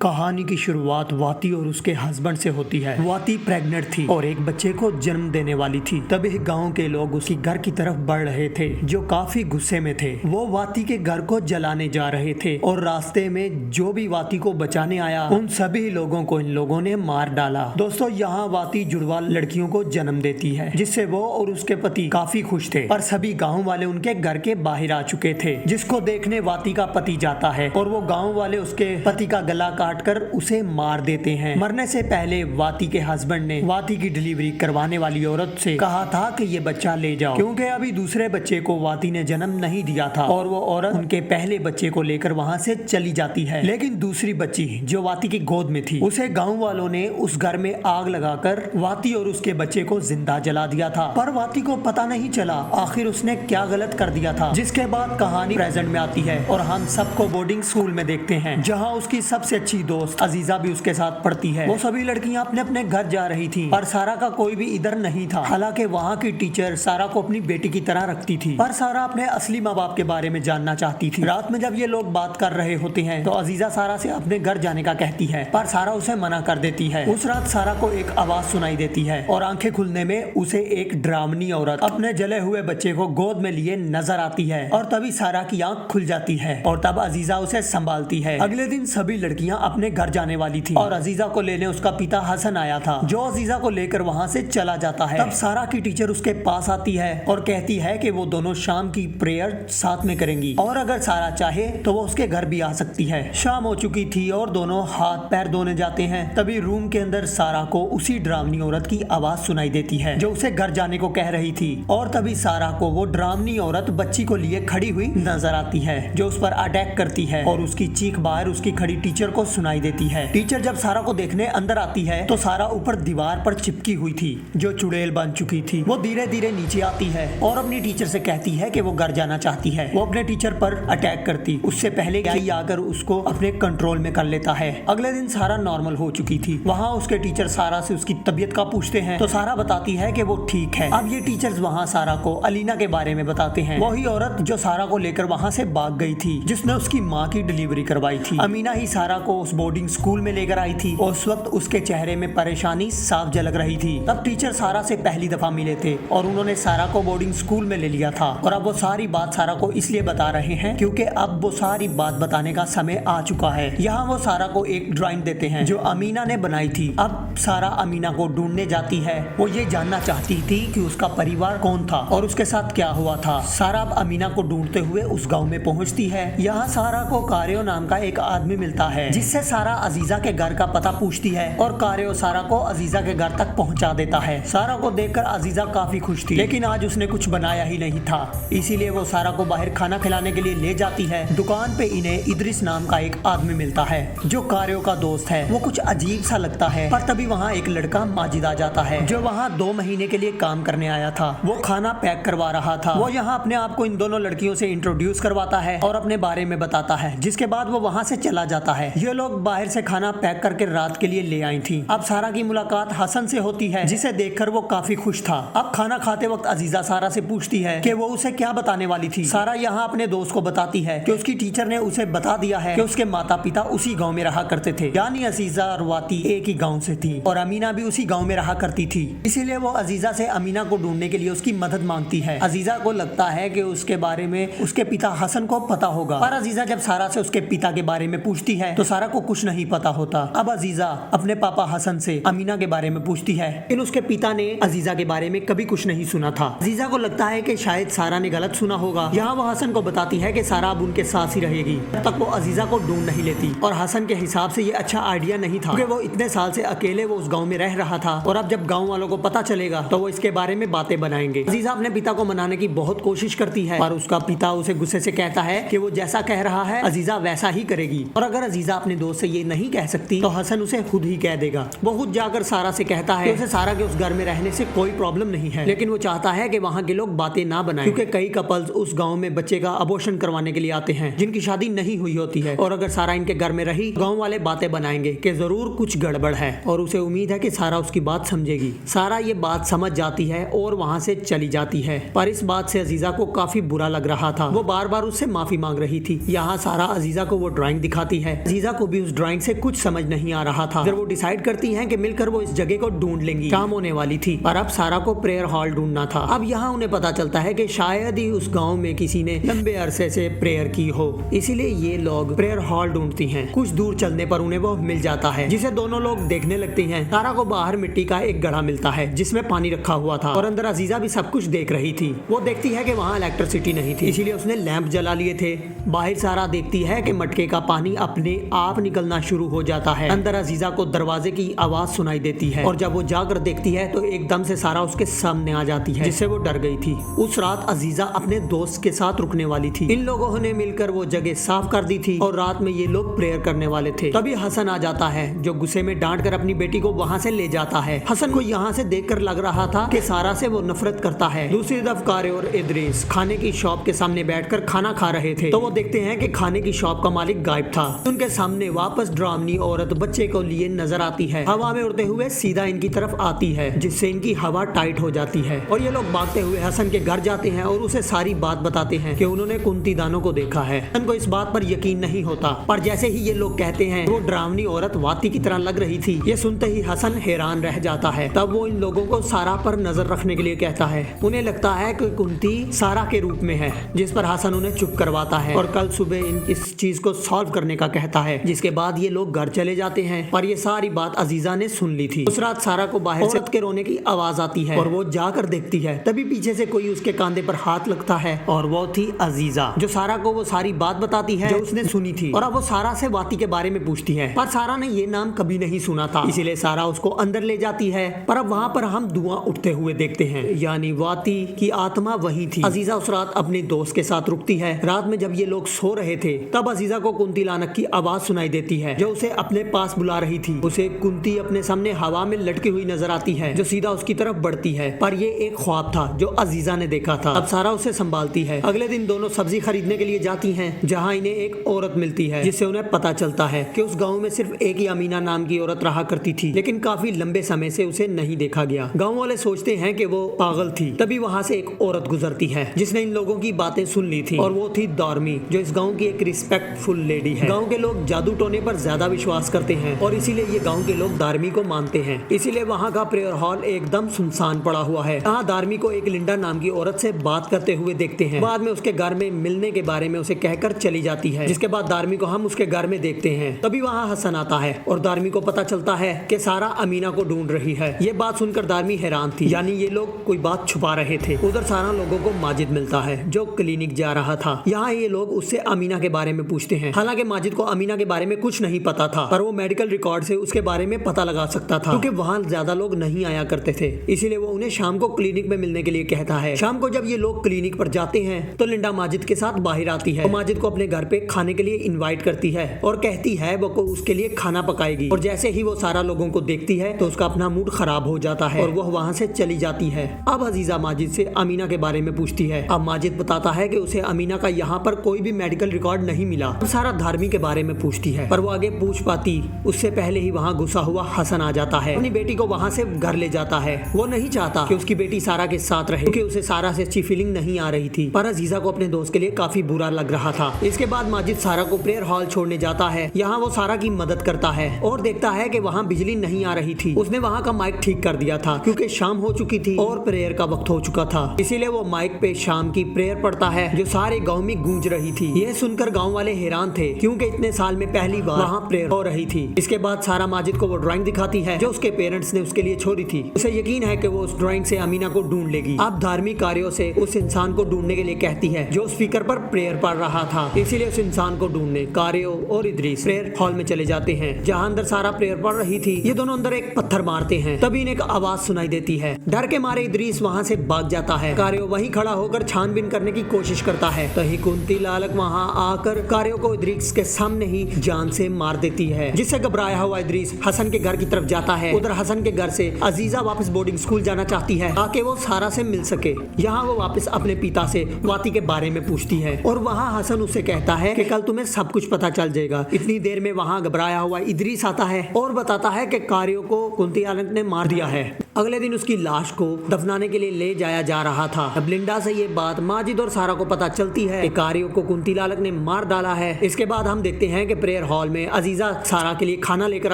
कहानी की शुरुआत वाती और उसके हस्बैंड से होती है। वाती प्रेग्नेंट थी और एक बच्चे को जन्म देने वाली थी। तभी गांव के लोग उसकी घर की तरफ बढ़ रहे थे जो काफी गुस्से में थे। वो वाती के घर को जलाने जा रहे थे और रास्ते में जो भी वाती को बचाने आया उन सभी लोगों को इन लोगों ने मार डाला। दोस्तों, यहाँ वाती जुड़वा लड़कियों को जन्म देती है जिससे वो और उसके पति काफी खुश थे, पर सभी गाँव वाले उनके घर के बाहर आ चुके थे, जिसको देखने वाती का पति जाता है और वो गाँव वाले उसके पति का गला काटकर उसे मार देते हैं। मरने से पहले वाती के हस्बैंड ने वाती की डिलीवरी करवाने वाली औरत से कहा था कि ये बच्चा ले जाओ, क्योंकि अभी दूसरे बच्चे को वाती ने जन्म नहीं दिया था और वो औरत उनके पहले बच्चे को लेकर वहाँ से चली जाती है। लेकिन दूसरी बच्ची जो वाती की गोद में थी उसे गाँव वालों ने उस घर में आग लगाकर वाती और उसके बच्चे को जिंदा जला दिया था, पर वाती को पता नहीं चला आखिर उसने क्या गलत कर दिया था। जिसके बाद कहानी प्रेजेंट में आती है और हम सबको बोर्डिंग स्कूल में देखते हैं जहाँ उसकी सबसे अच्छी दोस्त अजीजा भी उसके साथ पढ़ती है। वो सभी लड़कियां अपने अपने घर जा रही थी पर सारा का कोई भी इधर नहीं था। हालांकि वहाँ की टीचर सारा को अपनी बेटी की तरह रखती थी, पर सारा अपने असली माँ बाप के बारे में जानना चाहती थी। रात में जब ये लोग बात कर रहे होते हैं तो अजीजा सारा से अपने घर जाने का कहती है, पर सारा उसे मना कर देती है। उस रात सारा को एक आवाज सुनाई देती है और आंखें खुलने में उसे एक डरावनी औरत अपने जले हुए बच्चे को गोद में लिए नजर आती है और तभी सारा की आंख खुल जाती है और तब अजीजा उसे संभालती है। अगले दिन सभी लड़कियां अपने घर जाने वाली थी और अजीजा को लेने उसका पिता हसन आया था, जो अजीजा को लेकर वहाँ से चला जाता है। तब सारा की टीचर उसके पास आती है और कहती है कि वो दोनों शाम की प्रेयर साथ में करेंगी और अगर सारा चाहे तो वो उसके घर भी आ सकती है। शाम हो चुकी थी और दोनों हाथ पैर धोने जाते हैं। तभी रूम के अंदर सारा को उसी डरावनी औरत की आवाज सुनाई देती है जो उसे घर जाने को कह रही थी और तभी सारा को वो डरावनी औरत बच्ची को लिए खड़ी हुई नजर आती है जो उस पर अटैक करती है और उसकी चीख बाहर उसकी खड़ी टीचर को सुनाई देती है। टीचर जब सारा को देखने अंदर आती है तो सारा ऊपर दीवार पर चिपकी हुई थी जो चुड़ैल बन चुकी थी। वो धीरे धीरे नीचे आती है और अपनी टीचर से कहती है कि वो घर जाना चाहती है। वो अपने टीचर पर अटैक करती उससे पहले गाई आकर उसको अपने कंट्रोल में कर लेता है। अगले दिन सारा नॉर्मल हो चुकी थी। वहाँ उसके टीचर सारा से उसकी तबीयत का पूछते हैं तो सारा बताती है कि वो ठीक है। अब ये टीचर्स वहाँ सारा को अलीना के बारे में बताते हैं, वही औरत जो सारा को लेकर वहाँ से भाग गई थी, जिसने उसकी माँ की डिलीवरी करवाई थी। अमीना ही सारा को उस बोर्डिंग स्कूल में लेकर आई थी और उस वक्त उसके चेहरे में परेशानी साफ झलक रही थी। तब टीचर सारा से पहली दफा मिले थे और उन्होंने सारा को बोर्डिंग स्कूल में ले लिया था और अब वो सारी बात सारा को इसलिए बता रहे हैं क्योंकि अब वो सारी बात बताने का समय आ चुका है। यहाँ वो सारा को एक ड्राइंग देते हैं जो अमीना ने बनाई थी। अब सारा अमीना को ढूंढने जाती है। वो ये जानना चाहती थी कि उसका परिवार कौन था और उसके साथ क्या हुआ था। सारा अब अमीना को ढूंढते हुए उस गाँव में पहुँचती है। यहाँ सारा को कारियो नाम का एक आदमी मिलता है जिससे सारा अजीजा के घर का पता पूछती है और कारियो सारा को अजीजा के घर तक पहुंचा देता है। सारा को देखकर अजीजा काफी खुश थी, लेकिन आज उसने कुछ बनाया ही नहीं था, इसीलिए वो सारा को बाहर खाना खिलाने के लिए ले जाती है। दुकान पे इन्हें इद्रिस नाम का एक आदमी मिलता है जो कारियो का दोस्त है। वो कुछ अजीब सा लगता है, पर तभी वहाँ एक लड़का माजिद आ जाता है जो वहाँ 2 महीने के लिए काम करने आया था। वो खाना पैक करवा रहा था। वो यहाँ अपने आप को इन दोनों लड़कियों से इंट्रोड्यूस करवाता है और अपने बारे में बताता है, जिसके बाद वो वहाँ से चला जाता है। ये लोग बाहर से खाना पैक करके रात के लिए ले आई थी। अब सारा की मुलाकात हसन से होती है जिसे देखकर वो काफी खुश था। अब खाना खाते वक्त अजीजा सारा से पूछती है कि वो उसे क्या बताने वाली थी। सारा यहाँ अपने दोस्त को बताती है कि उसकी टीचर ने उसे बता दिया है कि उसके माता पिता उसी गांव में रहा करते थे, यानी अजीजा और वाती एक ही गांव से थी और अमीना भी उसी गांव में रहा करती थी। इसीलिए वो अजीजा से अमीना को ढूंढने के लिए उसकी मदद मांगती है। अजीजा को लगता है कि उसके बारे में उसके पिता हसन को पता होगा, पर अजीजा जब सारा से उसके पिता के बारे में पूछती है तो सारा को कुछ नहीं पता होता। अब अजीजा अपने पापा हसन से अमीना के बारे में पूछती है, लेकिन उसके पिता ने अजीजा के बारे में कभी कुछ नहीं सुना था। अजीजा को लगता है कि शायद सारा ने गलत सुना होगा। यहाँ वो हसन को बताती है कि सारा अब उनके साथ ही रहेगी, तब तक वो अजीजा को ढूंढ नहीं लेती। और हसन के हिसाब से ये अच्छा आइडिया नहीं था क्योंकि वो इतने साल से अकेले वो उस गाँव में रह रहा था और अब जब गाँव वालों को पता चलेगा तो वो इसके बारे में बातें बनाएंगे। अजीजा अपने पिता को मनाने की बहुत कोशिश करती है पर उसका पिता उसे गुस्से से कहता है कि वो जैसा कह रहा है अजीजा वैसा ही करेगी और अगर अजीजा अपने दोस्त से ये नहीं कह सकती तो हसन उसे खुद ही कह देगा। वो खुद जाकर सारा से कहता है कि उसे सारा के उस घर में रहने से कोई प्रॉब्लम नहीं है, लेकिन वो चाहता है कि वहाँ के लोग बातें ना बनाएं क्योंकि कई कपल्स उस गाँव में बच्चे का अबॉर्शन करवाने के लिए आते हैं जिनकी शादी नहीं हुई होती है और अगर सारा इनके घर में रही गाँव वाले बातें बनाएंगे कि जरूर कुछ गड़बड़ है और उसे उम्मीद है कि सारा उसकी बात समझेगी। सारा ये बात समझ जाती है और वहाँ से चली जाती है, पर इस बात से अजीजा को काफी बुरा लग रहा था। वो बार बार उससे माफी मांग रही थी। यहाँ सारा अजीजा को वो ड्राइंग दिखाती है। अजीजा को भी उस ड्राइंग से कुछ समझ नहीं आ रहा था। फिर वो डिसाइड करती हैं कि मिलकर वो इस जगह को ढूंढ लेंगी। शाम होने वाली थी पर अब सारा को प्रेयर हॉल ढूंढना था। अब यहाँ उन्हें पता चलता है कि शायद ही उस गांव में किसी ने लंबे अरसे से प्रेयर की हो, इसीलिए ये लोग प्रेयर हॉल ढूंढती हैं। कुछ दूर चलने पर उन्हें वो मिल जाता है, जिसे दोनों लोग देखने लगती हैं। सारा को बाहर मिट्टी का एक घड़ा मिलता है जिसमें पानी रखा हुआ था और अंदर अजीजा भी सब कुछ देख रही थी। वो देखती है कि वहाँ इलेक्ट्रिसिटी नहीं थी, इसीलिए उसने लैंप जला लिए थे। बाहर सारा देखती है कि मटके का पानी अपने आप निकलना शुरू हो जाता है। अंदर अजीजा को दरवाजे की आवाज सुनाई देती है और जब वो जाकर देखती है तो एकदम से सारा उसके सामने आ जाती है, जिससे वो डर गई थी। उस रात अजीजा अपने दोस्त के साथ रुकने वाली थी। इन लोगों ने मिलकर वो जगह साफ कर दी थी और रात में ये लोग प्रेयर करने वाले थे। तभी हसन आ जाता है जो गुस्से में डांट कर अपनी बेटी को वहाँ से ले जाता है। हसन को यहाँ से देखकर लग रहा था कि सारा से वो नफरत करता है। दूसरी तरफ कारे और इद्रीस खाने की शॉप के सामने बैठकर खाना खा रहे थे तो वो देखते हैं कि खाने की शॉप का मालिक गायब था। उनके सामने वापस ड्रामनी औरत बच्चे को लिए नजर आती है। हवा में उड़ते हुए सीधा इनकी तरफ आती है, जिससे इनकी हवा टाइट हो जाती है और ये लोग भागते हुए हसन के घर जाते हैं और उसे सारी बात बताते हैं कि उन्होंने कुंती दानों को देखा है। हसन को इस बात पर यकीन नहीं होता, पर जैसे ही ये लोग कहते हैं वो ड्रामनी औरत वाती की तरह लग रही थी। ये सुनते ही हसन हैरान रह जाता है। तब वो इन लोगों को सारा पर नजर रखने के लिए कहता है। उन्हें लगता है कि कुंती सारा के रूप में है, जिस पर हसन उन्हें चुप करवाता है और कल सुबह इस चीज को सॉल्व करने का कहता है। जिसके बाद ये लोग घर चले जाते हैं, पर ये सारी बात अजीजा ने सुन ली थी। उस रात सारा को बाहर से के रोने की आवाज आती है और वो जाकर देखती है। तभी पीछे से कोई उसके कंधे पर हाथ लगता है और वो थी अजीजा, जो सारा को वो सारी बात बताती है जो उसने सुनी थी। और अब वो सारा से वाती के बारे में पूछती है, पर सारा ने ये नाम कभी नहीं सुना था, इसीलिए सारा उसको अंदर ले जाती है। पर अब वहाँ पर हम धुआं उठते हुए देखते हैं, यानी वाती की आत्मा वही थी। अजीजा उस रात अपने दोस्त के साथ रुकती है। रात में जब ये लोग सो रहे थे तब अजीजा को कुंती लानक की आवाज सुनाई देती है जो उसे अपने पास बुला रही थी। उसे कुंती अपने सामने हवा में लटकी हुई नजर आती है जो सीधा उसकी तरफ बढ़ती है, पर ये एक ख्वाब था जो अजीजा ने देखा था। अब सारा उसे संभालती है। अगले दिन दोनों सब्जी खरीदने के लिए जाती हैं, जहाँ इन्हें एक औरत मिलती है जिससे उन्हें पता चलता है कि उस गाँव में सिर्फ एक ही अमीना नाम की औरत रहा करती थी, लेकिन काफी लंबे समय से उसे नहीं देखा गया। गाँव वाले सोचते हैं कि वो पागल थी। तभी वहाँ से एक औरत गुजरती है जिसने इन लोगों की बातें सुन ली थी और वो थी दौरमी, जो इस गाँव की एक रिस्पेक्टफुल लेडी है। गाँव के लोग जादू टोने पर ज्यादा विश्वास करते हैं और इसीलिए ये गाँव के लोग दारमी को मानते हैं। इसीलिए वहाँ का प्रेयर हॉल एकदम सुनसान पड़ा हुआ है। यहाँ दारमी को एक लिंडा नाम की औरत से बात करते हुए देखते हैं। बाद में उसके घर में मिलने के बारे में उसे कहकर चली जाती है, जिसके बाद दारमी को हम उसके घर में देखते हैं। तभी वहाँ हसन आता है और दारमी को पता चलता है कि सारा अमीना को ढूंढ रही है। ये बात सुनकर दारमी हैरान थी, यानी ये लोग कोई बात छुपा रहे थे। उधर सारा लोगों को माजिद मिलता है जो क्लिनिक जा रहा था। यहाँ ये लोग उससे अमीना के बारे में पूछते हैं। हालांकि माजिद को अमीना के बारे में कुछ नहीं पता था, पर वो मेडिकल रिकॉर्ड से उसके बारे में पता लगा सकता था, क्योंकि वहाँ ज्यादा लोग नहीं आया करते थे। इसीलिए वो उन्हें शाम को क्लिनिक में मिलने के लिए कहता है। शाम को जब ये लोग क्लिनिक पर जाते हैं तो लिंडा माजिद के साथ बाहर आती है। माजिद को अपने घर पे खाने के लिए इनवाइट करती है और कहती है वो को उसके लिए खाना पकाएगी। और जैसे ही वो सारा लोगों को देखती है तो उसका अपना मूड खराब हो जाता है और वो वहाँ से चली जाती है। अब अजीजा माजिद से अमीना के बारे में पूछती है। अब माजिद बताता है कि उसे अमीना का यहाँ पर कोई भी मेडिकल रिकॉर्ड नहीं मिला। अब सारा धार्मी के बारे में पूछती है, पर वो आगे पूछ पाती उससे पहले ही वहाँ गुस्सा हुआ हसन आ जाता है। अपनी बेटी को वहाँ से घर ले जाता है। वो नहीं चाहता कि उसकी बेटी सारा के साथ रहे, क्योंकि उसे सारा से अच्छी फीलिंग नहीं आ रही थी, पर अजीजा को अपने दोस्त के लिए काफी बुरा लग रहा था। इसके बाद माजिद सारा को प्रेयर हॉल छोड़ने जाता है। यहाँ वो सारा की मदद करता है और देखता है कि वहाँ बिजली नहीं आ रही थी। उसने वहाँ का माइक ठीक कर दिया था क्योंकि शाम हो चुकी थी और प्रेयर का वक्त हो चुका था। इसीलिए वो माइक पे शाम की प्रेयर पढ़ता है जो सारे गाँव में गूंज रही थी। यह सुनकर गाँव वाले हैरान थे, क्योंकि इतने साल में पहली बार वहाँ प्रेयर हो रही थी। इसके बाद सारा माजिद को वो ड्राइंग दिखाती है जो उसके पेरेंट्स ने उसके लिए छोड़ी थी। उसे यकीन है कि वो उस ड्राइंग से अमीना को ढूंढ लेगी। अब धार्मिक कार्यों से उस इंसान को ढूंढने के लिए कहती है जो स्पीकर पर प्रेयर पढ़ रहा था। इसीलिए उस इंसान को ढूंढने कारियो और इद्रीस प्रेयर हॉल में चले जाते हैं, जहाँ अंदर सारा प्रेयर पढ़ रही थी। ये दोनों अंदर एक पत्थर मारते हैं। तभी इन्हें एक आवाज सुनाई देती है। डर के मारे इद्रीस वहाँ से भाग जाता है। कारियो वहीं खड़ा होकर छानबीन करने की कोशिश करता है। तभी कुंती लालक वहाँ आकर कारियो को इद्रीस के सामने ही जान से मार देती है, जिससे घबराया हुआ इद्रीस हसन के घर की तरफ जाता है। उधर हसन के घर से अजीजा वापस बोर्डिंग स्कूल जाना चाहती है ताकि वो सारा से मिल सके। यहाँ वो वापस अपने पिता से वाती के बारे में पूछती है और वहाँ हसन उससे कहता है कि कल तुम्हें सब कुछ पता चल जाएगा। इतनी देर में वहाँ घबराया हुआ इद्रीस आता है और बताता है कि कारियो को कुंती आलंक ने मार दिया है। अगले दिन उसकी लाश को दफनाने के लिए ले जाया जा रहा था। अब लिंडा से ये बात माजिद और सारा को पता चलती है कि कारियों को कुंतीलालक ने मार डाला है। इसके बाद हम देखते हैं कि प्रेयर हॉल में अजीजा सारा के लिए खाना लेकर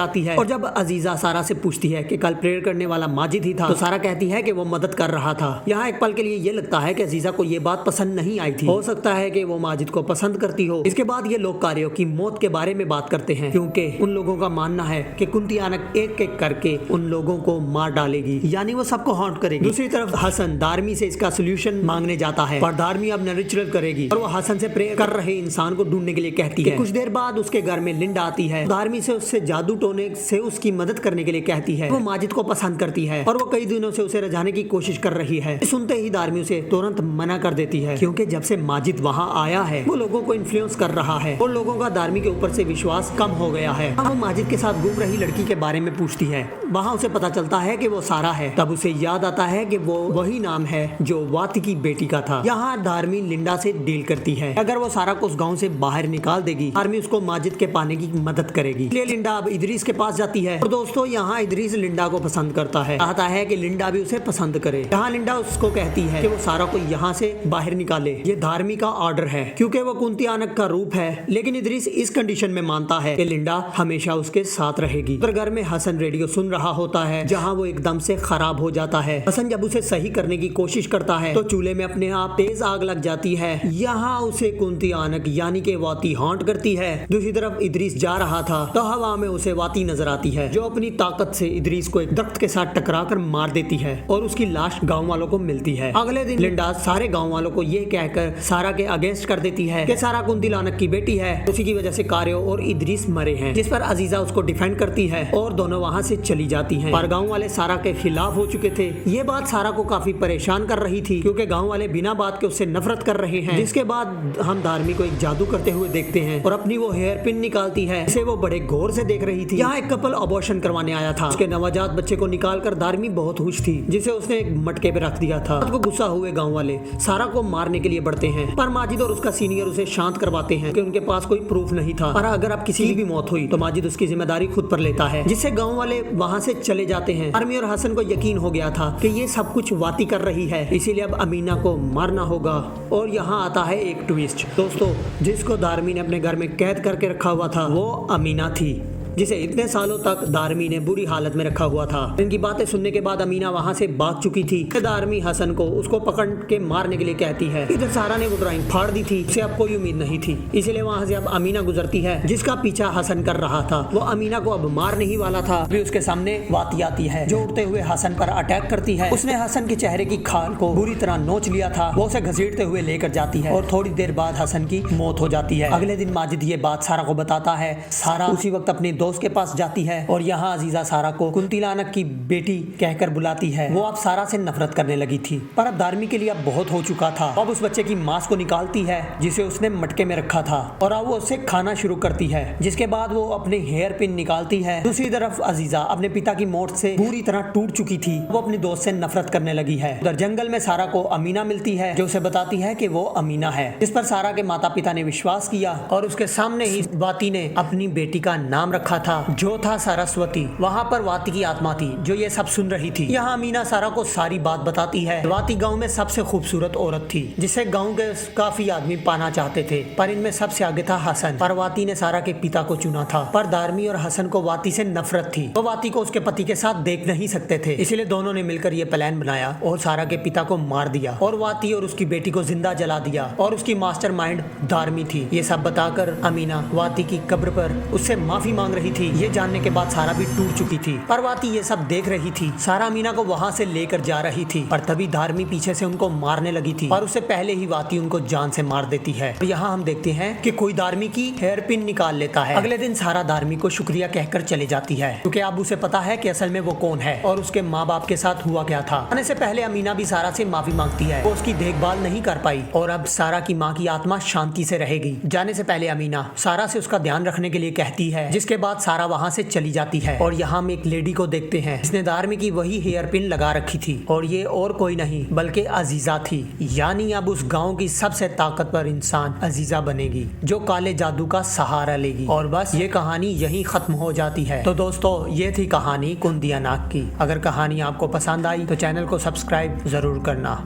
आती है और जब अजीजा सारा से पूछती है कि कल प्रेयर करने वाला माजिद ही था तो सारा कहती है कि वो मदद कर रहा था। यहाँ एक पल के लिए ये लगता है कि अजीजा को ये बात पसंद नहीं आई थी। हो सकता है कि वो माजिद को पसंद करती हो। इसके बाद ये लोग कारियों की मौत के बारे में बात करते हैं क्योंकि उन लोगों का मानना है कि कुंती आनक एक एक करके उन लोगों को मार डालेगी, यानी वो सबको हॉन्ट करेगी। दूसरी तरफ हसन दारमी से इसका सोल्यूशन मांगने जाता है पर दारमी अब रिचुअल करेगी और वो हसन से प्रेयर कर रहे इंसान को ढूंढने के लिए कहती है। कुछ देर बाद उसके घर में लिंडा आती है। दारमी से उससे जादू टोने से उसकी मदद करने के लिए कहती है। वो माजिद को पसंद करती है और वो कई दिनों से उसे रजाने की कोशिश कर रही है। सुनते ही दारमी उसे तुरंत मना कर देती है क्योंकि जब से माजिद वहाँ आया है वो लोगों को इन्फ्लुएंस कर रहा है और लोगों का दारमी के ऊपर से विश्वास कम हो गया है। वो माजिद के साथ घूम रही लड़की के बारे में पूछती है। वहाँ उसे पता चलता है कि वो सारा है। तब उसे याद आता है कि वो वही नाम है जो वाती की बेटी का था। यहाँ दारमी लिंडा से डील करती है। अगर वो सारा को उस गांव से बाहर निकाल देगी दारमी उसको माजिद के पाने की मदद करेगी। इसलिए लिंडा अब इदरीस के पास जाती है और दोस्तों यहाँ इदरीस लिंडा को पसंद करता है, चाहता है कि लिंडा भी उसे पसंद करे। यहाँ लिंडा उसको कहती है कि वो सारा को यहाँ से बाहर निकाले, ये धार्मी का ऑर्डर है क्योंकि वो कुंती आनक का रूप है। लेकिन इदरीस इस कंडीशन में मानता है कि लिंडा हमेशा उसके साथ रहेगी। पर घर में हसन रेडियो सुन रहा होता है जहाँ वो एकदम से खराब हो जाता है। हसन जब उसे सही करने की कोशिश करता है तो चूल्हे में अपने आप तेज आग लग जाती है। यहाँ उसे कुंती आनक यानी कि वाती हॉन्ट करती है। दूसरी तरफ इदरीस जा रहा था तो हवा में उसे वाती नजर आती है जो अपनी ताकत से इदरीस को एक दरख्त के साथ टकराकर मार देती है और उसकी लाश गांव वालों को मिलती है। अगले दिन लिंडा सारे गांव वालों को ये कहकर सारा के अगेंस्ट कर देती है कि सारा कुंती आनक की बेटी है, उसी की वजह से कारियो और इदरीस मरे हैं। जिस पर अजीजा उसको डिफेंड करती है और दोनों वहाँ से चली जाती हैं। पर गाँव वाले सारा के खिलाफ हो चुके थे। ये बात सारा को काफी परेशान कर रही थी क्योंकि गांव वाले बिना बात के उससे नफरत कर रहे हैं। जिसके बाद हम दारमी को एक जादू करते हुए देखते हैं और अपनी वो हेयर पिन निकालती है जिसे वो बड़े गौर से देख रही थी। यहाँ एक कपल अबॉर्शन करवाने आया था। उसके नवजात बच्चे को निकालकर दारमी बहुत खुश थी जिसे उसने एक मटके पे रख दिया था। को गुस्सा हुए गाँव वाले सारा को मारने के लिए बढ़ते हैं पर माजिद और उसका सीनियर उसे शांत करवाते हैं कि उनके पास कोई प्रूफ नहीं था और अगर अब किसी की भी मौत हुई तो माजिद उसकी जिम्मेदारी खुद पर लेता है, जिससे गाँव वाले वहाँ से चले जाते हैं। आर्मी और हसन को यकीन हो गया था कि ये सब कुछ वाती कर रही है, इसीलिए अब अमीना को मारना होगा। और यहाँ आता है एक ट्विस्ट दोस्तों, जिसको दारमी ने अपने घर में कैद करके रखा हुआ था वो अमीना थी, जिसे इतने सालों तक दारमी ने बुरी हालत में रखा हुआ था। इनकी बातें सुनने के बाद अमीना वहाँ से भाग चुकी थी। दारमी हसन को उसको पकड़ के मारने के लिए कहती है। इधर सारा ने वो ड्राइंग फाड़ दी थी, उसे अब कोई उम्मीद नहीं थी, इसीलिए वहाँ से अब अमीना गुजरती है जिसका पीछा हसन कर रहा था। वो अमीना को अब मारने ही वाला था, भी उसके सामने वाती आती है जो उड़ते हुए हसन पर अटैक करती है। उसने हसन के चेहरे की खाल को बुरी तरह नोच लिया था। वो उसे घसीटते हुए लेकर जाती है और थोड़ी देर बाद हसन की मौत हो जाती है। अगले दिन माजिद ये बात सारा को बताता है। सारा उसी वक्त अपने दोस्त के पास जाती है और यहाँ अजीजा सारा को कुंती आनक की बेटी कहकर बुलाती है। वो अब सारा से नफरत करने लगी थी पर अब दारमी के लिए अब बहुत हो चुका था। अब उस बच्चे की मांस को निकालती है जिसे उसने मटके में रखा था और अब वो उससे खाना शुरू करती है, जिसके बाद वो अपने हेयर पिन निकालती है। दूसरी तरफ अजीजा अपने पिता की मौत से पूरी तरह टूट चुकी थी। वो अपने दोस्त से नफरत करने लगी है। उधर जंगल में सारा को अमीना मिलती है जो उसे बताती है कि वो अमीना है, जिस पर सारा के माता पिता ने विश्वास किया और उसके सामने ही वाती ने अपनी बेटी का नाम रखा था जो था सरस्वती। वहाँ पर वाती की आत्मा थी जो ये सब सुन रही थी। यहाँ अमीना सारा को सारी बात बताती है। वाती गांव में सबसे खूबसूरत औरत थी जिसे गांव के काफी आदमी पाना चाहते थे, पर इनमें सबसे आगे था हसन। पर वाती ने सारा के पिता को चुना था। पर दारमी और हसन को वाती से नफरत थी। वो वाती को उसके पति के साथ देख नहीं सकते थे, इसलिए दोनों ने मिलकर ये प्लान बनाया और सारा के पिता को मार दिया और वाती और उसकी बेटी को जिंदा जला दिया और उसकी मास्टरमाइंड दारमी थी। ये सब बताकर अमीना वाती की कब्र पर उससे माफी मांग रही थी। ये जानने के बाद सारा भी टूट चुकी थी पर वाती ये सब देख रही थी। सारा अमीना को वहाँ से लेकर जा रही थी पर तभी दारमी पीछे से उनको मारने लगी थी और उससे पहले ही वाती उनको जान से मार देती है। और यहाँ हम देखते हैं कि कोई दारमी की हेयर पिन निकाल लेता है। अगले दिन सारा दारमी को शुक्रिया कहकर चले जाती है क्योंकि अब उसे पता है कि असल में वो कौन है और उसके माँ बाप के साथ हुआ क्या था। आने से पहले अमीना भी सारा से माफी मांगती है। वो उसकी देखभाल नहीं कर पाई और अब सारा की माँ की आत्मा शांति से रहेगी। जाने से पहले अमीना सारा से उसका ध्यान रखने के लिए कहती है, जिसके बाद बाद सारा वहाँ से चली जाती है और यहाँ हम एक लेडी को देखते हैं जिसने धार्मिक की वही हेयर पिन लगा रखी थी और ये और कोई नहीं बल्कि अजीजा थी। यानी अब उस गांव की सबसे ताकतवर इंसान अजीजा बनेगी जो काले जादू का सहारा लेगी। और बस ये कहानी यहीं खत्म हो जाती है। तो दोस्तों ये थी कहानी कुंदिया नाग की। अगर कहानी आपको पसंद आई तो चैनल को सब्सक्राइब जरूर करना।